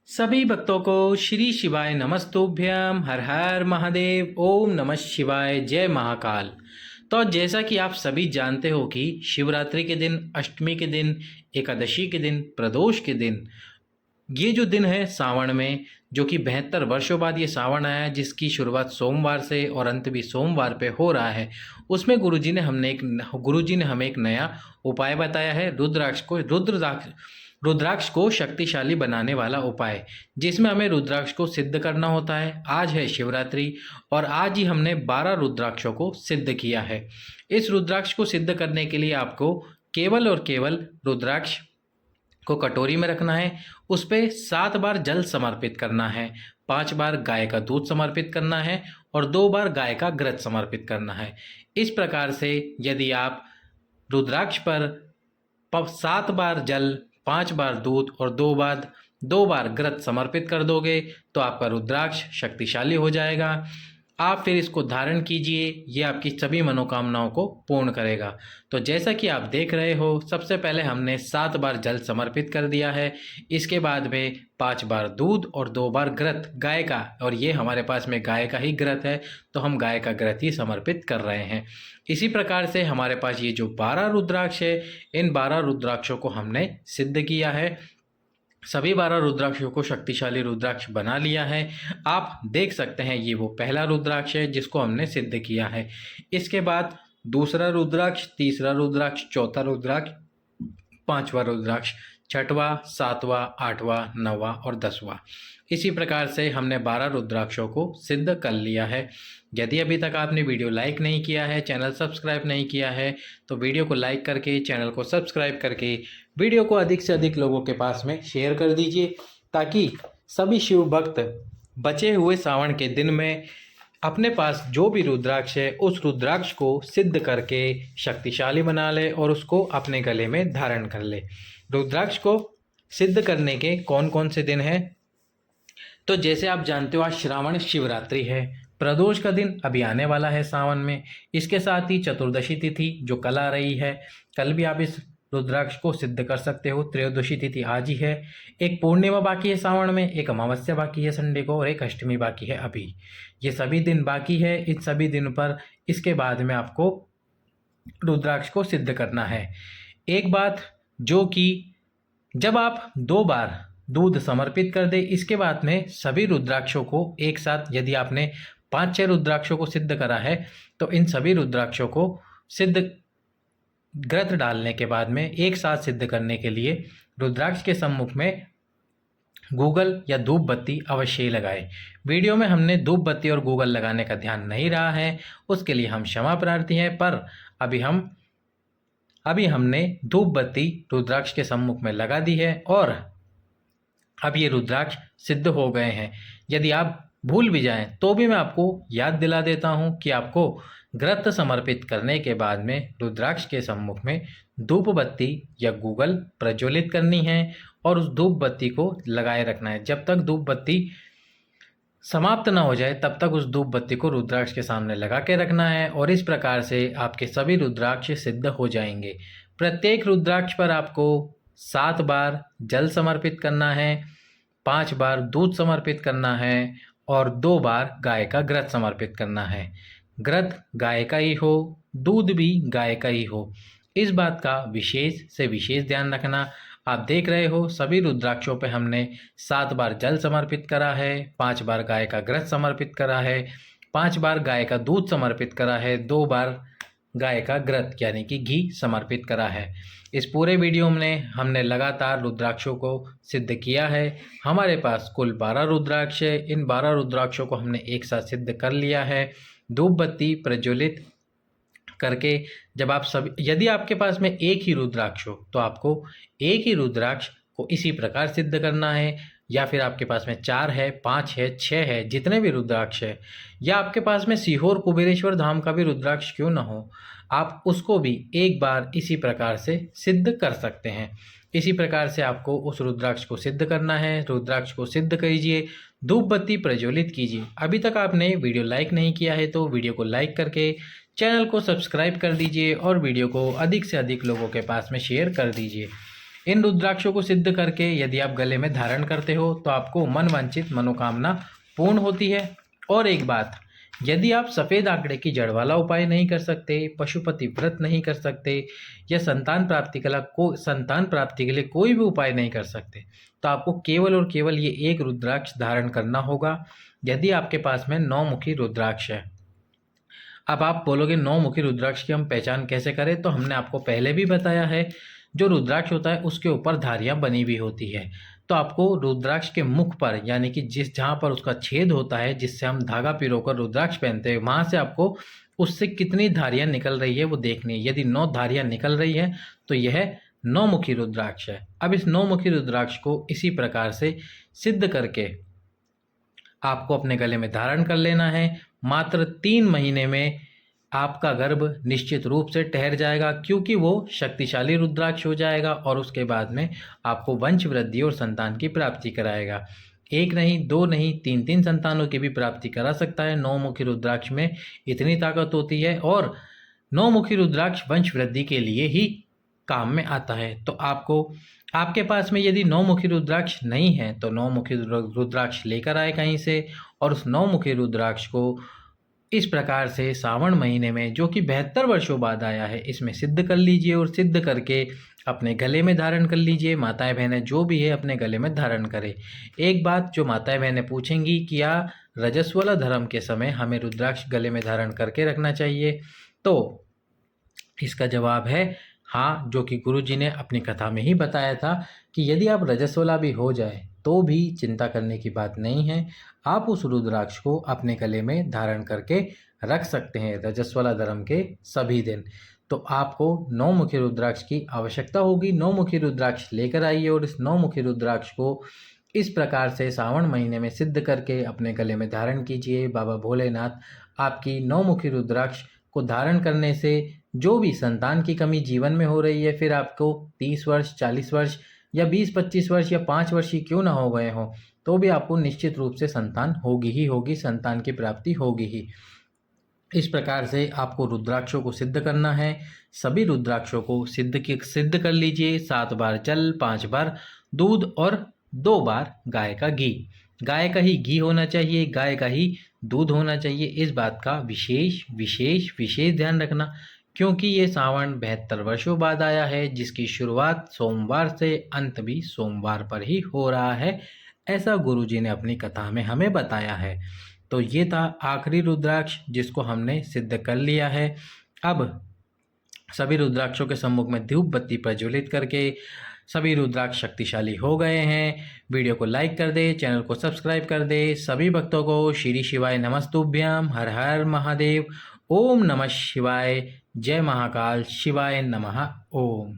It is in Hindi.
सभी भक्तों को श्री शिवाय नमस्तुभ्यम। हर हर महादेव। ओम नमः शिवाय। जय महाकाल। तो जैसा कि आप सभी जानते हो कि शिवरात्रि के दिन, अष्टमी के दिन, एकादशी के दिन, प्रदोष के दिन, ये जो दिन है सावन में, जो कि 72 वर्षों बाद ये सावन आया है, जिसकी शुरुआत सोमवार से और अंत भी सोमवार पे हो रहा है, उसमें गुरुजी ने हमें एक नया उपाय बताया है। रुद्राक्ष को शक्तिशाली बनाने वाला उपाय, जिसमें हमें रुद्राक्ष को सिद्ध करना होता है। आज है शिवरात्रि और आज ही हमने 12 रुद्राक्षों को सिद्ध किया है। इस रुद्राक्ष को सिद्ध करने के लिए आपको केवल और केवल रुद्राक्ष को कटोरी में रखना है, उस पर 7 बार जल समर्पित करना है, 5 बार गाय का दूध समर्पित करना है और 2 बार गाय का घृत समर्पित करना है। इस प्रकार से यदि आप रुद्राक्ष पर 7 बार जल, 5 बार दूध और 2 बार घृत समर्पित कर दोगे तो आपका रुद्राक्ष शक्तिशाली हो जाएगा। आप फिर इसको धारण कीजिए, ये आपकी सभी मनोकामनाओं को पूर्ण करेगा। तो जैसा कि आप देख रहे हो, सबसे पहले हमने 7 बार जल समर्पित कर दिया है, इसके बाद में 5 बार दूध और 2 बार घृत गाय का, और ये हमारे पास में गाय का ही घृत है तो हम गाय का घृत ही समर्पित कर रहे हैं। इसी प्रकार से हमारे पास ये जो 12 रुद्राक्ष है, इन 12 रुद्राक्षों को हमने सिद्ध किया है। सभी 12 रुद्राक्षों को शक्तिशाली रुद्राक्ष बना लिया है। आप देख सकते हैं ये वो पहला रुद्राक्ष है जिसको हमने सिद्ध किया है। इसके बाद दूसरा रुद्राक्ष, तीसरा रुद्राक्ष, चौथा रुद्राक्ष, पांचवा रुद्राक्ष, छठवां, सातवां, आठवां, नौवां और 10वां। इसी प्रकार से हमने 12 रुद्राक्षों को सिद्ध कर लिया है। यदि अभी तक आपने वीडियो लाइक नहीं किया है, चैनल सब्सक्राइब नहीं किया है, तो वीडियो को लाइक करके, चैनल को सब्सक्राइब करके, वीडियो को अधिक से अधिक लोगों के पास में शेयर कर दीजिए, ताकि सभी शिव भक्त बचे हुए सावन के दिन में अपने पास जो भी रुद्राक्ष है उस रुद्राक्ष को सिद्ध करके शक्तिशाली बना ले और उसको अपने गले में धारण कर ले। रुद्राक्ष को सिद्ध करने के कौन कौन से दिन हैं? तो जैसे आप जानते हो, आज श्रावण शिवरात्रि है, प्रदोष का दिन अभी आने वाला है सावन में। इसके साथ ही चतुर्दशी तिथि जो कल आ रही है, कल भी आप इस रुद्राक्ष को सिद्ध कर सकते हो। त्रयोदशी तिथि आज ही है। एक पूर्णिमा बाकी है सावन में, एक अमावस्या बाकी है संडे को, और एक अष्टमी बाकी है अभी। ये सभी दिन बाकी है। इन सभी दिन पर इसके बाद में आपको रुद्राक्ष को सिद्ध करना है। एक बात जो कि जब आप 2 बार दूध समर्पित कर दे, इसके बाद में सभी रुद्राक्षों को एक साथ, यदि आपने 5-6 रुद्राक्षों को सिद्ध करा है तो इन सभी रुद्राक्षों को सिद्ध घृत डालने के बाद में एक साथ सिद्ध करने के लिए रुद्राक्ष के सम्मुख में गूगल या धूप बत्ती अवश्य ही लगाए। वीडियो में हमने धूप बत्ती और गूगल लगाने का ध्यान नहीं रहा है, उसके लिए हम क्षमा प्रार्थी हैं। पर अभी हमने धूप बत्ती रुद्राक्ष के सम्मुख में लगा दी है और अब ये रुद्राक्ष सिद्ध हो गए हैं। यदि आप भूल भी जाएं तो भी मैं आपको याद दिला देता हूं कि आपको घृत समर्पित करने के बाद में रुद्राक्ष के सम्मुख में धूप बत्ती या गूगल प्रज्वलित करनी है और उस धूप बत्ती को लगाए रखना है। जब तक धूप बत्ती समाप्त ना हो जाए तब तक उस धूप बत्ती को रुद्राक्ष के सामने लगा के रखना है, और इस प्रकार से आपके सभी रुद्राक्ष सिद्ध हो जाएंगे। प्रत्येक रुद्राक्ष पर आपको 7 बार जल समर्पित करना है, 5 बार दूध समर्पित करना है और 2 बार गाय का घृत समर्पित करना है। घृत गाय का ही हो, दूध भी गाय का ही हो, इस बात का विशेष से विशेष ध्यान रखना। आप देख रहे हो सभी रुद्राक्षों पे हमने 7 बार जल समर्पित करा है, 5 बार गाय का घृत समर्पित करा है, 5 बार गाय का दूध समर्पित करा है, 2 बार गाय का घृत यानी कि घी समर्पित करा है। इस पूरे वीडियो में हमने लगातार रुद्राक्षों को सिद्ध किया है। हमारे पास कुल 12 रुद्राक्ष है। इन 12 रुद्राक्षों को हमने एक साथ सिद्ध कर लिया है। धूप बत्ती प्रज्वलित करके जब आप सब, यदि आपके पास में एक ही रुद्राक्ष हो तो आपको एक ही रुद्राक्ष को इसी प्रकार सिद्ध करना है, या फिर आपके पास में 4 है, 5 है, 6 है, जितने भी रुद्राक्ष है, या आपके पास में सीहोर कुबेरेश्वर धाम का भी रुद्राक्ष क्यों ना हो, आप उसको भी एक बार इसी प्रकार से सिद्ध कर सकते हैं। इसी प्रकार से आपको उस रुद्राक्ष को सिद्ध करना है। रुद्राक्ष को सिद्ध कीजिए, धूप बत्ती प्रज्वलित कीजिए। अभी तक आपने वीडियो लाइक नहीं किया है तो वीडियो को लाइक करके चैनल को सब्सक्राइब कर दीजिए और वीडियो को अधिक से अधिक लोगों के पास में शेयर कर दीजिए। इन रुद्राक्षों को सिद्ध करके यदि आप गले में धारण करते हो तो आपको मनवांछित मनोकामना पूर्ण होती है। और एक बात, यदि आप सफ़ेद आंकड़े की जड़ वाला उपाय नहीं कर सकते, पशुपति व्रत नहीं कर सकते या संतान प्राप्ति के लिए कोई भी उपाय नहीं कर सकते, तो आपको केवल और केवल ये एक रुद्राक्ष धारण करना होगा। यदि आपके पास में 9 मुखी रुद्राक्ष है। अब आप बोलोगे 9 मुखी रुद्राक्ष की हम पहचान कैसे करें? तो हमने आपको पहले भी बताया है, जो रुद्राक्ष होता है उसके ऊपर धारियाँ बनी हुई होती है। तो आपको रुद्राक्ष के मुख पर, यानी कि जहाँ पर उसका छेद होता है जिससे हम धागा पिरोकर रुद्राक्ष पहनते हैं, वहाँ से आपको उससे कितनी धारियाँ निकल रही है वो देखनी है। यदि 9 धारियाँ निकल रही है तो यह 9 मुखी रुद्राक्ष है। अब इस 9 मुखी रुद्राक्ष को इसी प्रकार से सिद्ध करके आपको अपने गले में धारण कर लेना है। मात्र 3 महीने में आपका गर्भ निश्चित रूप से ठहर जाएगा, क्योंकि वो शक्तिशाली रुद्राक्ष हो जाएगा और उसके बाद में आपको वंश वृद्धि और संतान की प्राप्ति कराएगा। 1 नहीं, 2 नहीं, 3-3 संतानों की भी प्राप्ति करा सकता है। 9 मुखी रुद्राक्ष में इतनी ताकत होती है और 9 मुखी रुद्राक्ष वंश वृद्धि के लिए ही काम में आता है। तो आपके पास में यदि 9 मुखी रुद्राक्ष नहीं है तो 9 मुखी रुद्राक्ष लेकर आए कहीं से, और उस 9 मुखी रुद्राक्ष को इस प्रकार से सावन महीने में, जो कि 72 वर्षों बाद आया है, इसमें सिद्ध कर लीजिए और सिद्ध करके अपने गले में धारण कर लीजिए। माताएं बहनें जो भी है अपने गले में धारण करें। एक बात जो माताएं बहनें पूछेंगी, क्या रजस्वला धर्म के समय हमें रुद्राक्ष गले में धारण करके रखना चाहिए? तो इसका जवाब है हाँ, जो कि गुरुजी ने अपनी कथा में ही बताया था कि यदि आप रजस्वला भी हो जाए तो भी चिंता करने की बात नहीं है। आप उस रुद्राक्ष को अपने गले में धारण करके रख सकते हैं रजस्वला धर्म के सभी दिन। तो आपको 9 मुखी रुद्राक्ष की आवश्यकता होगी। 9 मुखी रुद्राक्ष लेकर आइए और इस 9 मुखी रुद्राक्ष को इस प्रकार से सावन महीने में सिद्ध करके अपने गले में धारण कीजिए। बाबा भोलेनाथ आपकी 9 मुखी रुद्राक्ष को धारण करने से जो भी संतान की कमी जीवन में हो रही है, फिर आपको 30 वर्ष, 40 वर्ष या 20-25 वर्ष या 5 वर्ष ही क्यों ना हो गए हों, तो भी आपको निश्चित रूप से संतान होगी ही होगी, संतान की प्राप्ति होगी ही। इस प्रकार से आपको रुद्राक्षों को सिद्ध करना है। सभी रुद्राक्षों को सिद्ध कर लीजिए। 7 बार जल, 5 बार दूध और 2 बार गाय का घी। गाय का ही घी होना चाहिए, गाय का ही दूध होना चाहिए। इस बात का विशेष विशेष विशेष ध्यान रखना, क्योंकि ये सावन 72 वर्षों बाद आया है, जिसकी शुरुआत सोमवार से अंत भी सोमवार पर ही हो रहा है, ऐसा गुरुजी ने अपनी कथा में हमें बताया है। तो ये था आखिरी रुद्राक्ष जिसको हमने सिद्ध कर लिया है। अब सभी रुद्राक्षों के सम्मुख में धूप बत्ती प्रज्वलित करके सभी रुद्राक्ष शक्तिशाली हो गए हैं। वीडियो को लाइक कर दे, चैनल को सब्सक्राइब कर दे। सभी भक्तों को श्री शिवाय नमस्तुभ्यम। हर हर महादेव। ओम नमः शिवाय। जय महाकाल। शिवाय नमः। ओम।